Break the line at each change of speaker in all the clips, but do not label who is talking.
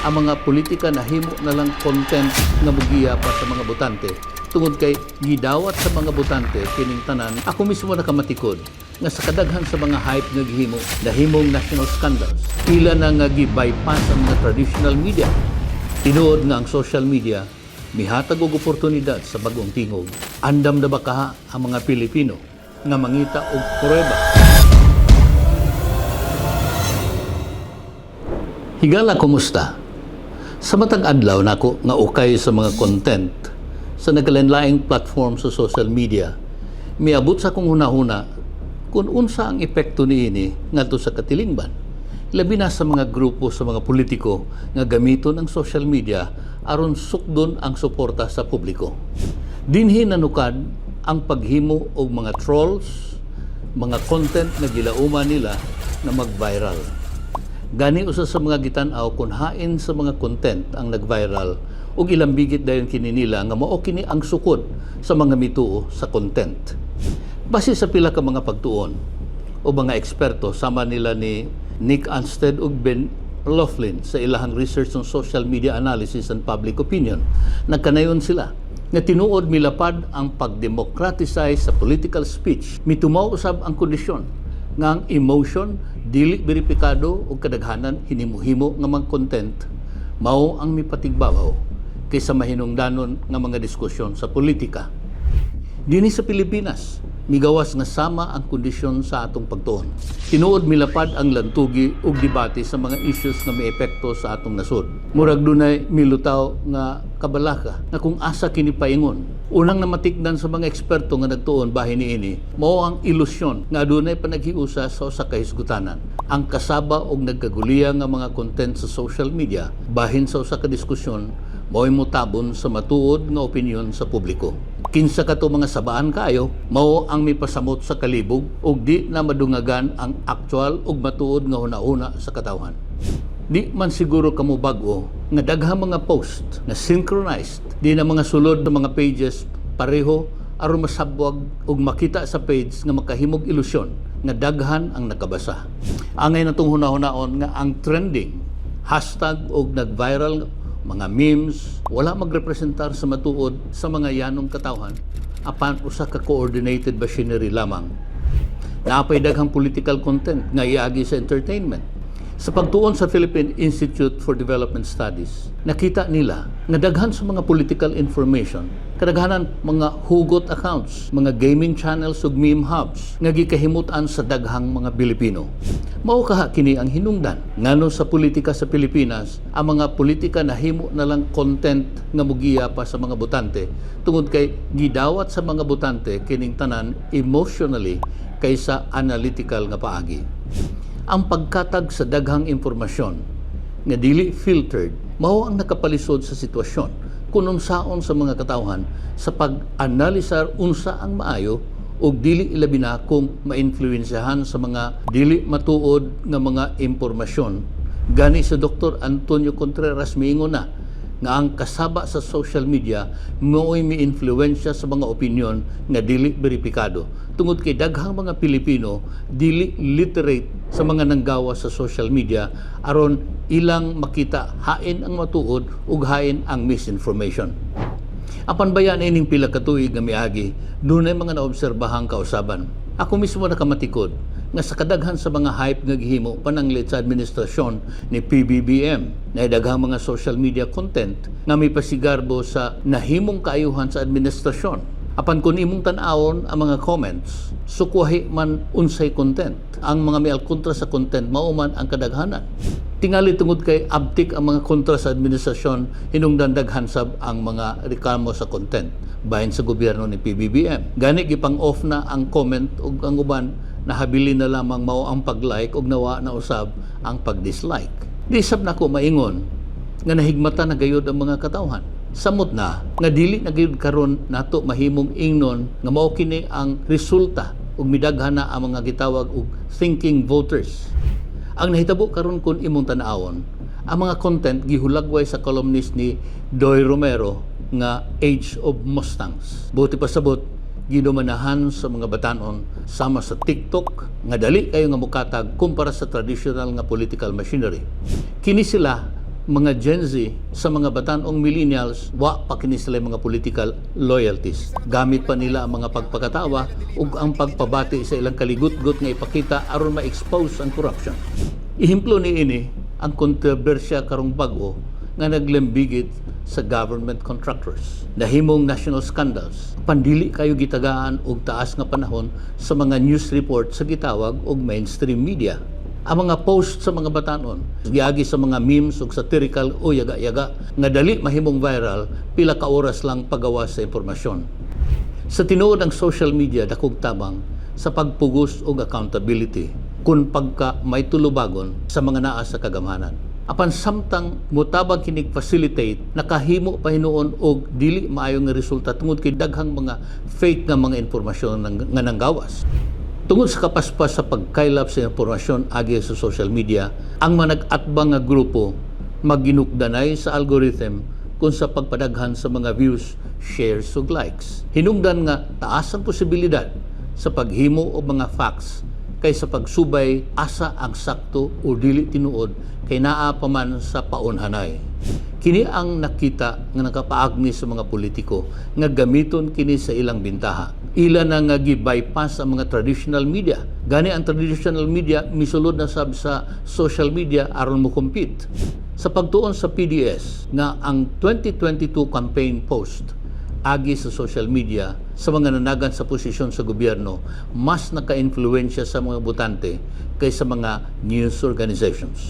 ang mga politika na himo na lang content nga mugiya pa sa mga botante tungod kay gidawat sa mga botante kining tanan. Ako mismo nakamatikod nga sa kadaghan sa mga hype nga gihimo nahimong national scandals, pila na nga gi-bypass ang mga traditional media. Tinuod nga ang social media mihatag og oportunidad sa bagong tingog. Andam na ba kaha ang mga Pilipino nga mangita og prueba? Higala, kumusta? Sa matag adlaw nako nga ukay sa mga content sa nagalanlaing platform sa social media, miabot sa kong hunahuna kung unsa ang epekto niini ngadto sa katilingban. Labi na sa mga grupo sa mga politiko nga gamiton ang social media aron sukdon ang suporta sa publiko. Dinhi nanukad ang paghimo og mga trolls, mga content na gilauman nila na mag-viral. Gani usa sa mga gitan-aw kung hain sa mga content ang nag-viral ug ilang bigit dayon kini nila nga mao kini ang sukod sa mga mituo sa content. Base sa pila ka mga pagtuon o mga eksperto sama nila ni Nick Anstead ug Ben Laughlin sa ilahang research on social media analysis and public opinion, nagkanayon sila nga tinuod milapad ang pagdemocratize sa political speech. Mitumaw usab ang kondisyon nga ang emotion dili beripikado o kadaghanan hinimo-himo nga mga content mao ang mipatigbabaw kaysa mahinungdanon nga mga diskusyon sa politika. Dinhi sa Pilipinas, migawas nga sama ang kondisyon sa atong pagtuon. Tinuod milapad ang lantugi ug debate sa mga issues nga may epekto sa atong nasod. Murag dunay milutaw nga kabalaka na kung asa kini paingon. Unang namatikdan sa mga eksperto nga nagtuon bahin niini, mao ang ilusyon nga adunay panaghiusa sa usa ka hisgutanan. Ang kasaba og nagkaguliya nga mga content sa social media bahin sa usa ka diskusyon mao'y mutabon sa matuod nga opinyon sa publiko. Kinsa kato mga sabaan kayo, mao ang mipasamot sa kalibog ug di na madungagan ang aktual ug matuod nga hunahuna sa katawhan. Di man siguro kamo bag-o nga daghang mga post na synchronized di na mga sulod ng mga pages pareho aron masabwag ug makita sa page nga makahimog ilusyon nga daghan ang nakabasa. Angay natong hunahunaon nga ang trending hashtag ug nag-viral mga memes wala magrepresentar sa matuod sa mga yanong katawhan apan usa ka coordinated machinery lamang. Naapay daghang political content nga iagi sa entertainment. Sa pagtuon sa Philippine Institute for Development Studies, nakita nila nga daghan sa mga political information, kadaghanan mga hugot accounts, mga gaming channels ug meme hubs nga gikahimutan sa daghang mga Pilipino. Mao kaha kini ang hinungdan ngano sa politika sa Pilipinas, ang mga politika na himo na lang content nga mugiya pa sa mga botante tungod kay gidawat sa mga botante kining tanan emotionally kaysa analytical nga paagi. Ang pagkatag sa daghang impormasyon nga dili filtered mao ang nakapalisod sa sitwasyon kung unsaon sa mga katawhan sa pag-analisar unsa ang maayo ug dili ilabi na kung ma-influensyahan sa mga dili matuod nga mga impormasyon. Gani sa Dr. Antonio Contreras miingon na nga ang kasaba sa social media moo'y mi-influensya sa mga opinyon nga dili beripikado tungod kay daghang mga Pilipino dili literate sa mga nanggawa sa social media aron ilang makita hain ang matuod ug hain ang misinformation. Apan bayan ining pila ka tuig nga miagi, dunay mga naobserbahang kausaban. Ako mismo nakamatikod nga sa kadaghan sa mga hype nga gihimo pananglit sa administrasyon ni PBBM na daghang mga social media content nga may pasigarbo sa nahimong kaayuhan sa administrasyon. Apan kung imong tan-awon ang mga comments, sukwahi man unsay content. Ang mga may alkontra sa content mao man ang kadaghanan. Tingali tungod kay abtik ang mga kontra sa administrasyon, hinungdan daghan sab ang mga reklamo sa content bahin sa gobyerno ni PBBM. Gani gipang off na ang comment ug ang uban nahabilin na lamang mao ang pag-like ug nawa na usab ang pag-dislike. Di sab nako maingon nga nahigmata na gayud ang mga katawhan. Samot na nga dili na gayud karon nato mahimong ingnon nga mao kini ang resulta ug midaghan na ang mga gitawag og thinking voters. Ang nahitabo karon kun imong tan-awon, ang mga content gihulagway sa columnist ni Doy Romero nga Age of Mustangs. Buti pa sabot ginumanahan sa mga batanon sama sa TikTok nga dali kayo nga mukatag kumpara sa traditional nga political machinery. Kini sila mga Gen Z sa mga batanong millennials, wa pa kini sila mga political loyalties. Gamit pa nila ang mga pagpakatawa ug ang pagpabati sa ilang kaligut-gut nga ipakita aron ma-expose ang corruption. Ihimplo ni ini ang kontrobersya karong bag-o nga naglembigit sa government contractors. Nahimong national scandals. Pandili kayo gitagaan og taas nga panahon sa mga news report sa gitawag og mainstream media. Ang mga post sa mga batanon, giagi sa mga memes ug satirical o yaga-yaga nga dali mahimong viral pila ka oras lang pagawas sa impormasyon. Sa tinuod ang social media dakog tabang sa pagpugos og accountability kun pagka may tulubagon sa mga naa sa kagamhanan. Apan samtang mutabang kinig facilitate nakahimo pa hinuon og dili maayo nga resulta tungod kay daghang mga fake nga mga impormasyon nga nanggawas. Tungod sa kapaspas sa pagkaylap sa impormasyon agi sa social media, ang manag-atbang nga grupo maginukdanay sa algorithm kung sa pagpadaghan sa mga views, shares ug likes. Hinungdan nga taas ang posibilidad sa paghimo og mga facts kaysa pagsubay asa ang sakto o dili tinuod kay naa pa man sa paunhanay. Kini ang nakita nga nakapaagni sa mga politiko nga gamiton kini sa ilang bintaha. Ila na nga gi-bypass ang mga traditional media. Gani ang traditional media misulod na sab sa social media aron mo compete. Sa pagtuon sa PDS nga ang 2022 campaign post agi sa social media sa mga nanagan sa posisyon sa gobyerno mas naka-influensya sa mga botante kaysa mga news organizations.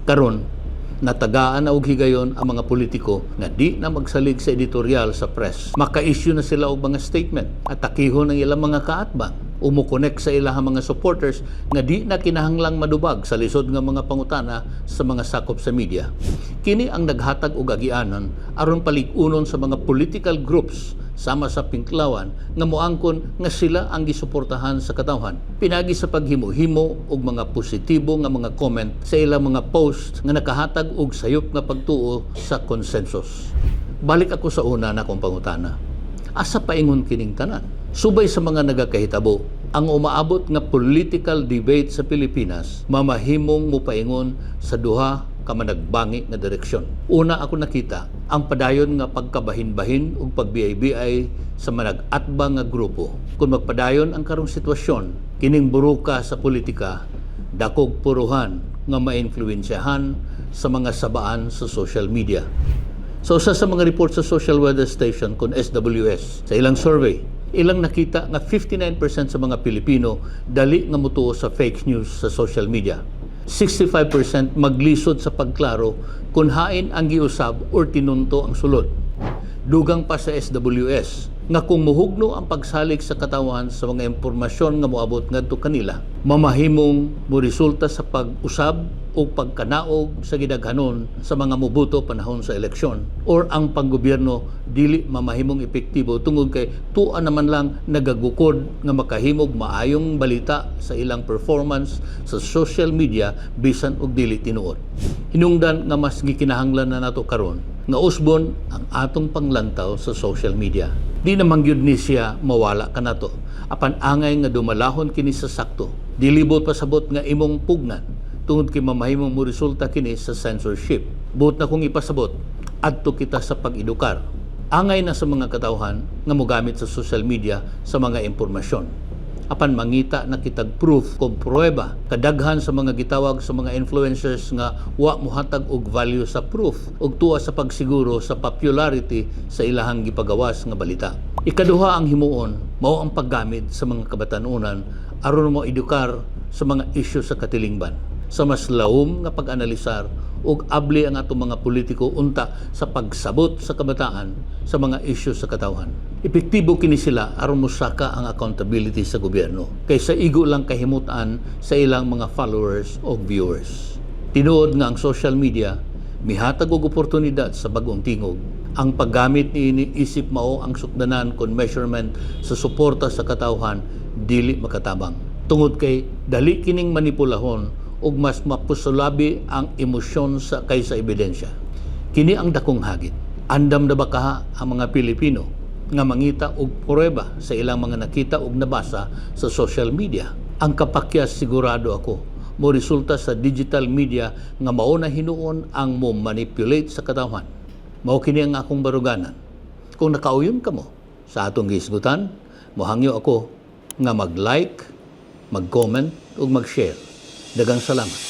Karon natagaan na og higayon ang mga politiko nga di na magsalig sa editorial sa press. Maka-issue na sila og mga statement at takihon ang ilang mga kaatbang. Umukonek sa ilang mga supporters nga di na kinahanglang madubag sa lisod nga mga pangutana sa mga sakop sa media. Kini ang naghatag og agianan aron palig-unon sa mga political groups sama sa Pinklawan nga moangkon nga sila ang gisuportahan sa katawhan. Pinagi sa paghimo-himo og mga positibo nga mga comment sa ilang mga post nga nakahatag og sayop nga pagtuo sa consensus. Balik ako sa una na kong pangutana. Asa paingon kining tanan? Subay sa mga nagakahitabo, ang umaabot nga political debate sa Pilipinas mamahimong mupaingon sa duha ka managbangi nga direksyon. Una ako nakita ang padayon nga pagkabahin-bahin ug pagbiyay-biyay sa manag-atbang nga grupo. Kung magpadayon ang karong sitwasyon, kining buruka sa politika, dakog puruhan nga mainfluensyahan sa mga sabaan sa social media. So sa mga report sa social weather station kung SWS, sa ilang survey, ilang nakita nga 59% sa mga Pilipino dali nga mutuo sa fake news sa social media. 65% maglisod sa pagklaro kung hain ang giusab or tinunto ang sulod. Dugang pa sa SWS nga kung muhugno ang pagsalig sa katawan sa mga impormasyon nga moabot ngadto kanila, mamahimong moresulta sa pag-usab o pagkanaog sa gidaghanon sa mga moboto panahon sa eleksyon or ang panggobyerno dili mamahimong epektibo tungod kay tuan naman lang nagagukod nga makahimog maayong balita sa ilang performance sa social media bisan og dili tinuod. Hinungdan nga mas gikinahanglan na nato karon nga usbon ang atong panglantaw sa social media. Di naman gyud ni siya mawala kanato apan angay nga dumalahon kini sa sakto. Dilibot pasabot nga imong pugnan tungod kay mamahimong mo resulta kini sa censorship. Buot na kung ipasabot, adto kita sa pag-edukar. Angay na sa mga katawhan nga mogamit sa social media sa mga impormasyon. Apan mangita na kitag proof kung pruweba kadaghan sa mga gitawag sa mga influencers nga wa mohatag og value sa proof ug tuwa sa pagsiguro sa popularity sa ilahang gipagawas nga balita. Ikaduha ang himuon mao ang paggamit sa mga kabatanunan aron mo edukar sa mga isyu sa katilingban. Sa mas lawom nga pag-analisar ug abli ang atong mga politiko unta sa pagsabot sa kabataan sa mga isyu sa katawhan. Epektibo kini sila aron mosaka ang accountability sa gobyerno kaysa igo lang kahimutan sa ilang mga followers o viewers. Tinuod nga ang social media mihatag og oportunidad sa bag-ong tingog. Ang paggamit niini isip mao ang sukdanan kon measurement sa suporta sa katawhan dili makatabang. Tungod kay dali kining manipulahon ug mas mapusulabi ang emosyon sa kaysa ebidensya. Kini ang dakong hagit. Andam na ba kaha ang mga Pilipino nga mangita og pruweba sa ilang mga nakita ug nabasa sa social media? Ang kapakyas sigurado ako mo resulta sa digital media nga mao na hinuon ang mo manipulate sa katawhan. Mao kini ang akong baruganan. Kung nakauyon ka mo sa atong gihisgutan, mohangyo ako nga mag-like, mag-comment ug mag-share. Daghang salamat.